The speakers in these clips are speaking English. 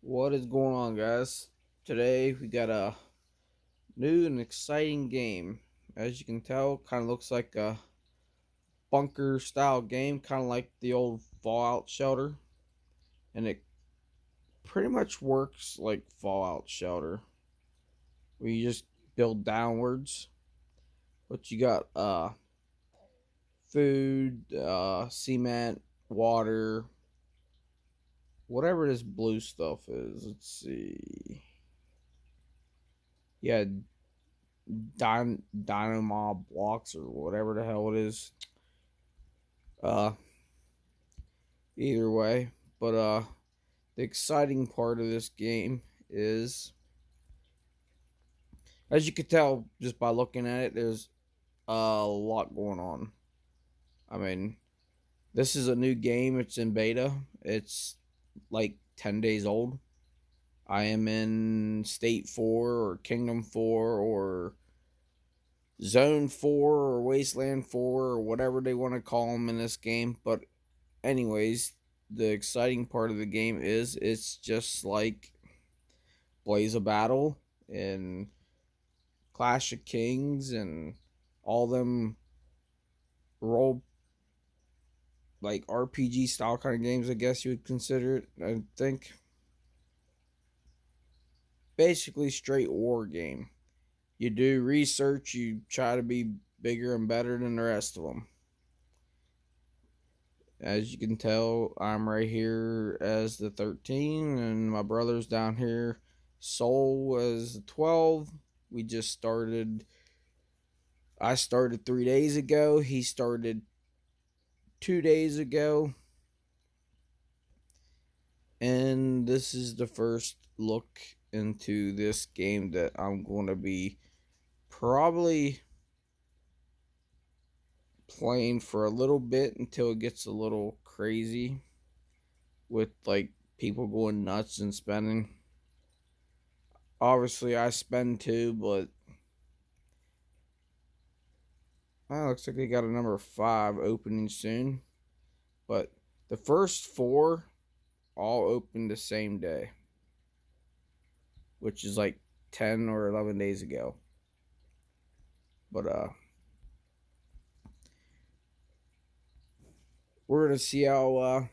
What is going on, guys? Today we got a new and exciting game. As you can tell, kind of looks like a bunker style game, kind of like the old Fallout shelter, and it pretty much works like Fallout shelter, where you just build downwards. But you got food, cement, water, whatever this blue stuff is. Let's see. Yeah, dynamo blocks or whatever the hell it is. Uh, Either way, but the exciting part of this game is, as you could tell just by looking at it, there's a lot going on. I mean, this is a new game. It's in beta. It's like 10 days old. I am in State 4 or Kingdom 4 or Zone 4 or Wasteland 4 or whatever they want to call them in this game. But anyways, the exciting part of the game is it's just like Blaze of Battle and Clash of Kings and all them role like RPG style kind of games, I guess you would consider it. I think basically straight war game. You do research, you try to be bigger and better than the rest of them. As you can tell, I'm right here as the 13, and my brother's down here, Soul, as the 12. We just started. I started 3 days ago. He started 2 days ago. And this is the first look into this game that I'm going to be probably playing for a little bit until it gets a little crazy with like people going nuts and spending. Obviously, I spend too, but looks like they got a number 5 opening soon. But the first 4 all opened the same day, which is like 10 or 11 days ago. But we're gonna see how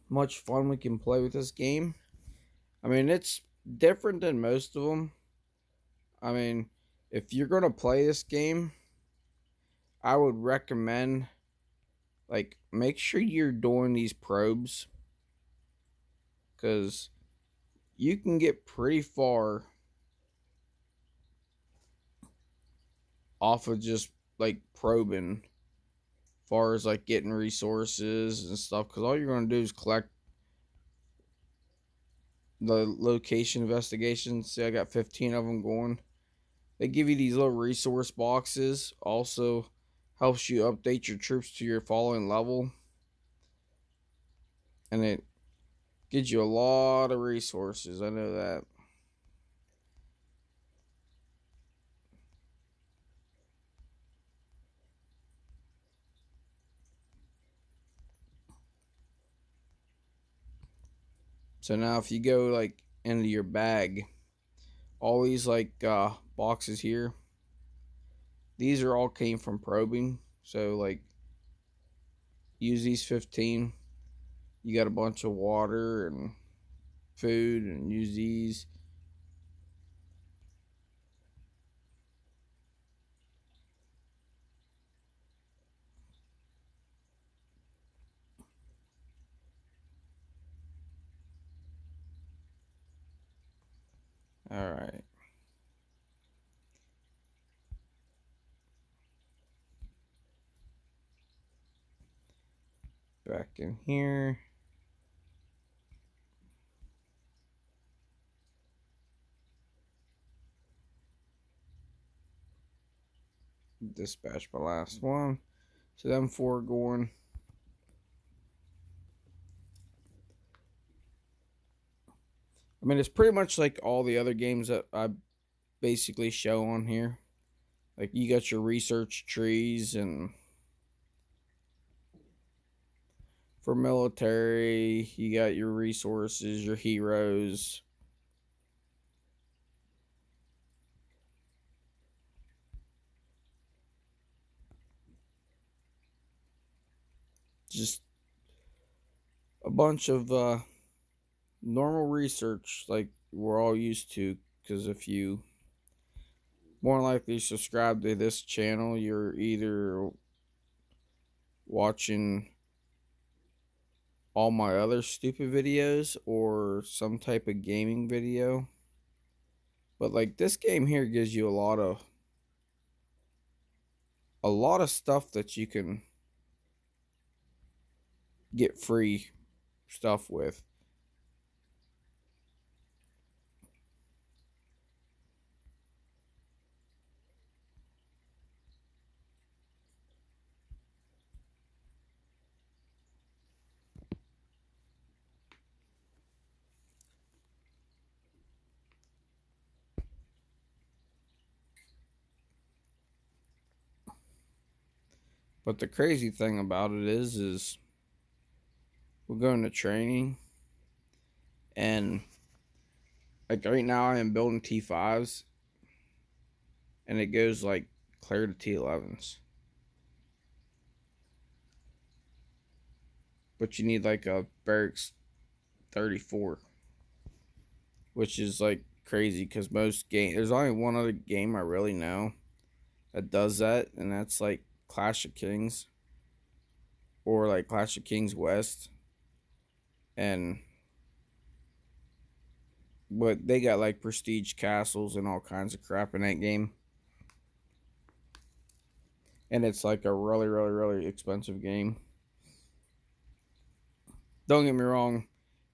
much fun we can play with this game. I mean, it's different than most of them. I mean, if you're gonna play this game, I would recommend like make sure you're doing these probes because you can get pretty far off of just like probing, far as like getting resources and stuff. Because all you're gonna do is collect the location investigations. See, I got 15 of them going. They give you these little resource boxes. Also helps you update your troops to your following level. And it gives you a lot of resources. I know that. So now if you go like into your bag, all these like boxes here, these are all came from probing. So like use these 15. You got a bunch of water and food and use these. All right. Back in here. Dispatch my last one. So them 4 going. I mean, it's pretty much like all the other games that I basically show on here. Like you got your research trees and For military, you got your resources, your heroes. Just a bunch of normal research like we're all used to. Because if you more likely subscribe to this channel, you're either watching all my other stupid videos or some type of gaming video. But like this game here gives you a lot of stuff that you can get free stuff with. But the crazy thing about it is we're going to training, and like right now I am building T5s, and it goes like clear to T11s. But you need like a barracks 34, which is like crazy because most game there's only one other game I really know that does that, and that's like Clash of Kings or like Clash of Kings West, and but they got like prestige castles and all kinds of crap in that game, and it's like a really really really expensive game. Don't get me wrong,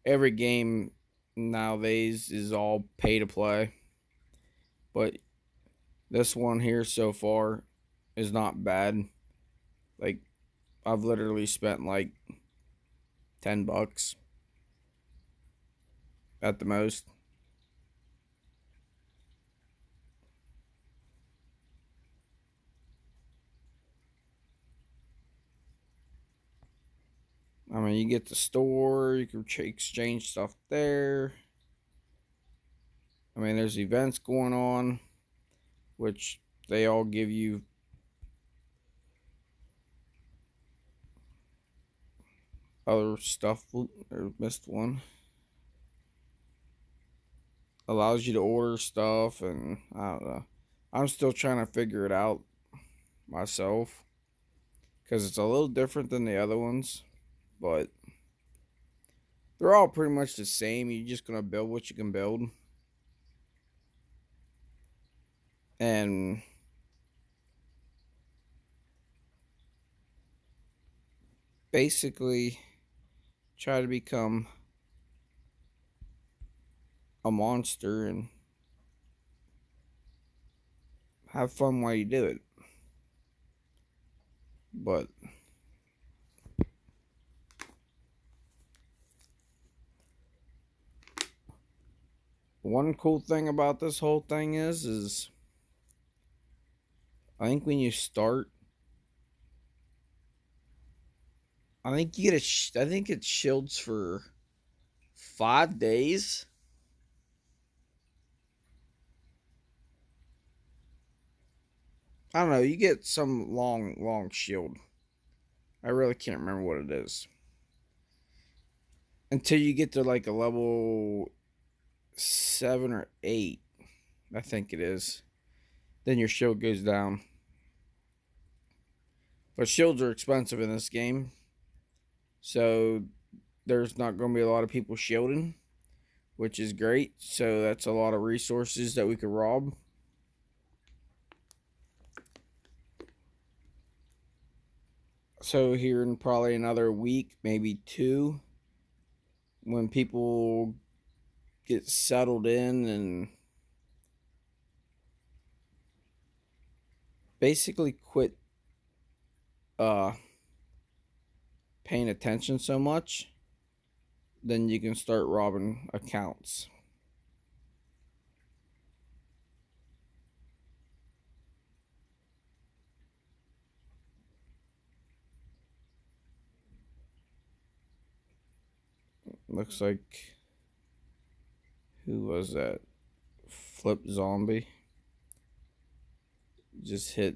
every game nowadays is all pay to play, but this one here so far is not bad. Like I've literally spent like $10 at the most. I mean, you get the store, you can exchange stuff there. I mean, there's events going on, which they all give you other stuff. Or missed one. Allows you to order stuff, and I don't know. I'm still trying to figure it out myself because it's a little different than the other ones, but they're all pretty much the same. You're just gonna build what you can build, and basically try to become a monster and have fun while you do it. But one cool thing about this whole thing is I think when you start, I think you get I think it shields for 5 days. I don't know. You get some long shield. I really can't remember what it is until you get to like a level 7 or 8. I think it is. Then your shield goes down. But shields are expensive in this game, so there's not going to be a lot of people shielding, which is great. So that's a lot of resources that we could rob. So here in probably another week, maybe 2, when people get settled in and basically quit uh paying attention so much, then you can start robbing accounts. Looks like, who was that? Flip Zombie. Just hit,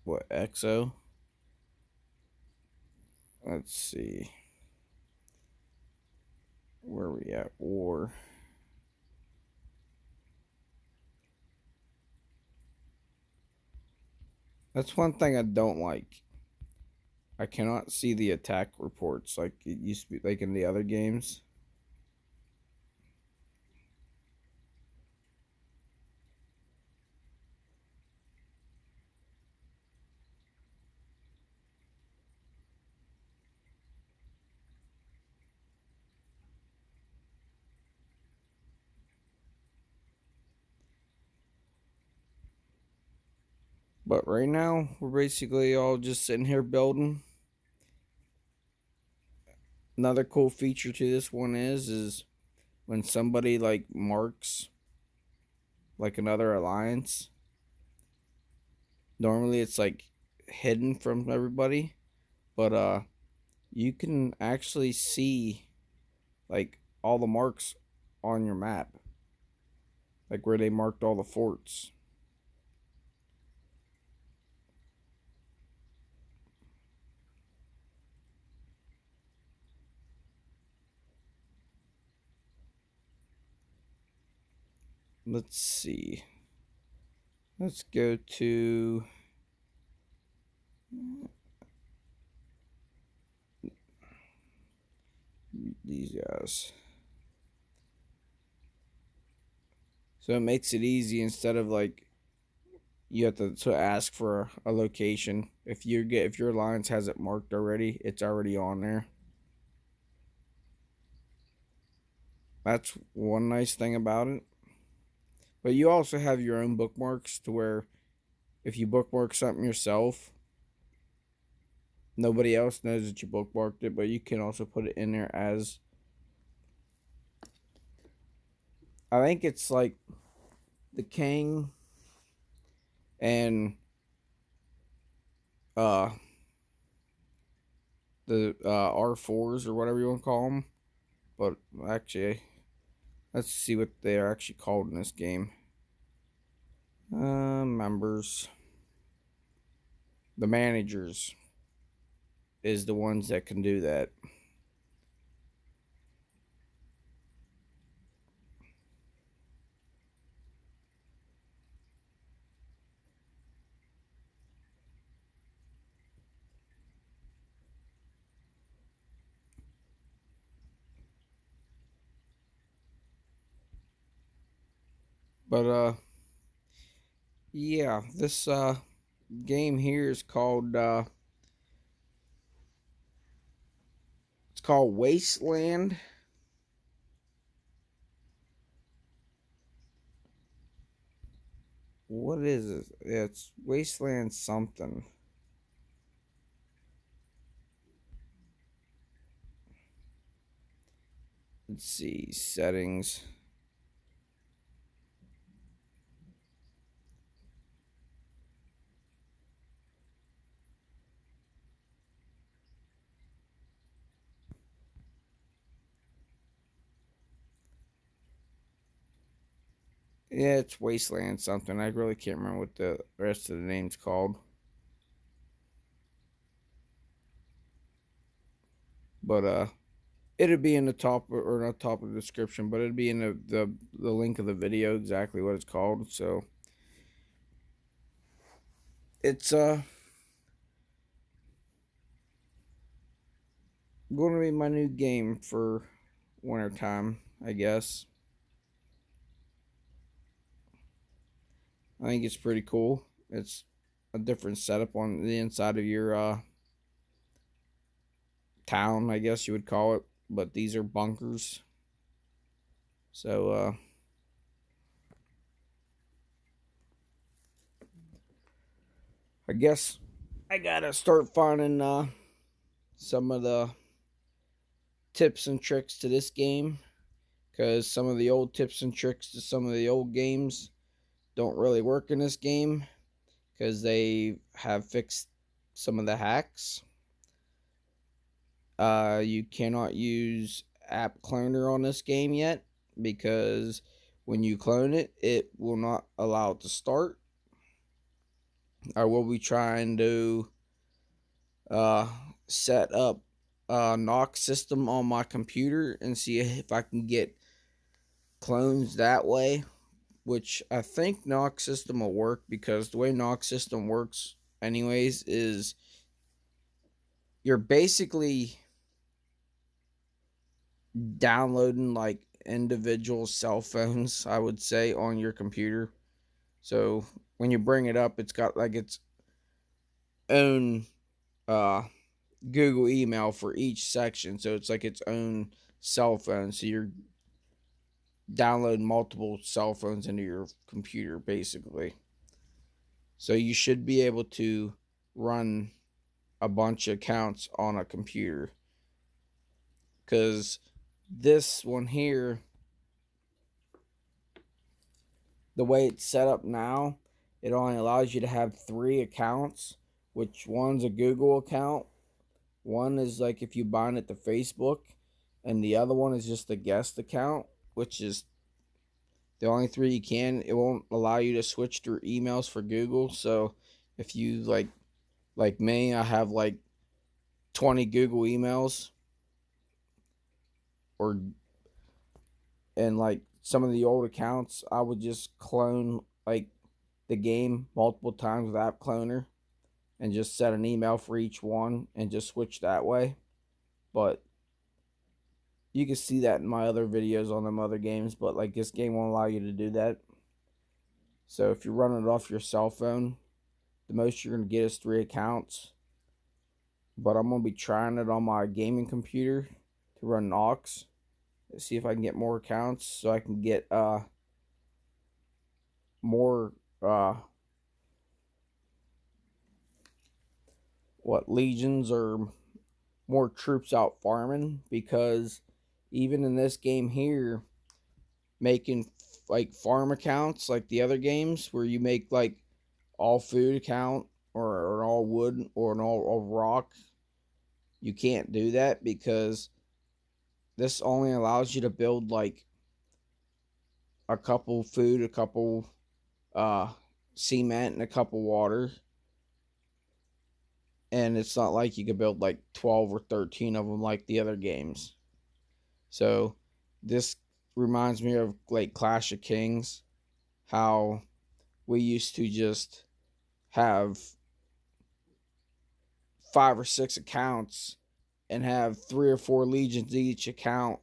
what, EXO? Let's see. Where are we at? War. That's one thing I don't like. I cannot see the attack reports like it used to be, like in the other games. But right now, we're basically all just sitting here building. Another cool feature to this one is when somebody like marks like another alliance, normally it's like hidden from everybody, but you can actually see like all the marks on your map, like where they marked all the forts. Let's see. Let's go to these guys. So it makes it easy instead of like you have to ask for a location. If your alliance has it marked already, it's already on there. That's one nice thing about it. But you also have your own bookmarks to where if you bookmark something yourself, nobody else knows that you bookmarked it, but you can also put it in there as, I think it's like the king and uh the R4s or whatever you want to call them. But actually, let's see what they're actually called in this game. Members. The managers is the ones that can do that. But yeah, this game here is called it's called Wasteland. What is it? It's Wasteland something. Let's see, settings. Yeah, it's Wasteland something. I really can't remember what the rest of the name's called. But it'd be in the top or not top of the description, but it'd be in the link of the video exactly what it's called. So it's going to be my new game for winter time, I guess. I think it's pretty cool. It's a different setup on the inside of your town, I guess you would call it. But these are bunkers. So I guess I gotta start finding some of the tips and tricks to this game, because some of the old tips and tricks to some of the old games don't really work in this game because they have fixed some of the hacks. You cannot use app cloner on this game yet, because when you clone it, it will not allow it to start. I will be trying to uh, set up a knock system on my computer and see if I can get clones that way, which I think knock system will work, because the way knock system works anyways is you're basically downloading like individual cell phones, I would say, on your computer. So when you bring it up, it's got like its own uh Google email for each section, so it's like its own cell phone. So you're downloading multiple cell phones into your computer basically. So you should be able to run a bunch of accounts on a computer, because this one here, the way it's set up now, it only allows you to have 3 accounts, which one's a Google account, one is like if you bind it to Facebook, and the other one is just a guest account, which is the only 3 you can. It won't allow you to switch through emails for Google. So if you like me, I have like 20 Google emails, or and like some of the old accounts, I would just clone like the game multiple times with App Cloner and just set an email for each one and just switch that way. But you can see that in my other videos on them other games, but like this game won't allow you to do that. So if you're running it off your cell phone, the most you're going to get is 3 accounts. But I'm going to be trying it on my gaming computer to run Nox. See if I can get more accounts so I can get more legions or more troops out farming, because even in this game here, making like farm accounts like the other games where you make like all food account, or an all wood, or an all rock, you can't do that, because this only allows you to build like a couple food, a couple uh cement, and a couple water. And it's not like you could build like 12 or 13 of them like the other games. So this reminds me of like Clash of Kings, how we used to just have 5 or 6 accounts and have 3 or 4 legions each account,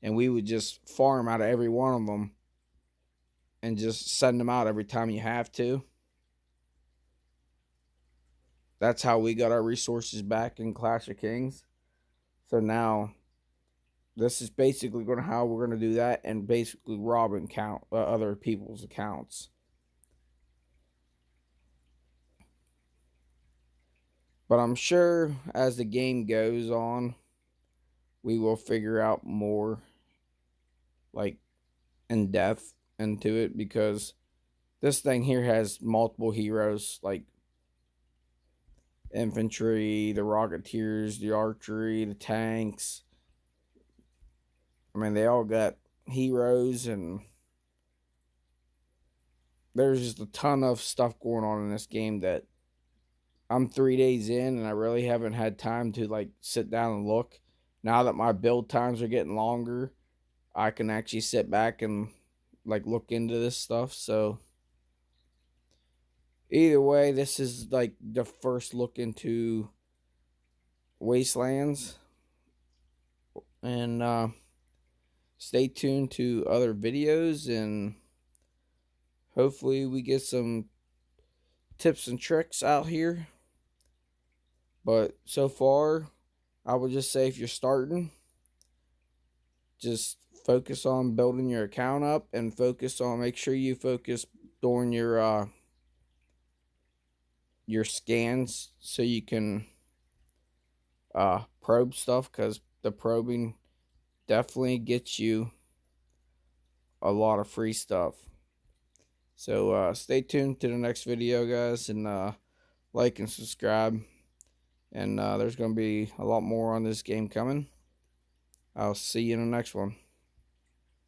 and we would just farm out of every one of them and just send them out every time you have to. That's how we got our resources back in Clash of Kings. So now this is basically going to how we're going to do that, and basically rob and count other people's accounts. But I'm sure as the game goes on, we will figure out more like in depth into it, because this thing here has multiple heroes like infantry, the rocketeers, the archery, the tanks. I mean, they all got heroes, and there's just a ton of stuff going on in this game that I'm 3 days in and I really haven't had time to like sit down and look. Now that my build times are getting longer, I can actually sit back and like look into this stuff. So either way, this is like the first look into Wastelands, and stay tuned to other videos, and hopefully we get some tips and tricks out here. But so far, I would just say if you're starting, just focus on building your account up, and make sure you focus during your scans, so you can probe stuff, because the probing definitely gets you a lot of free stuff. So stay tuned to the next video, guys, and like and subscribe. And there's going to be a lot more on this game coming. I'll see you in the next one.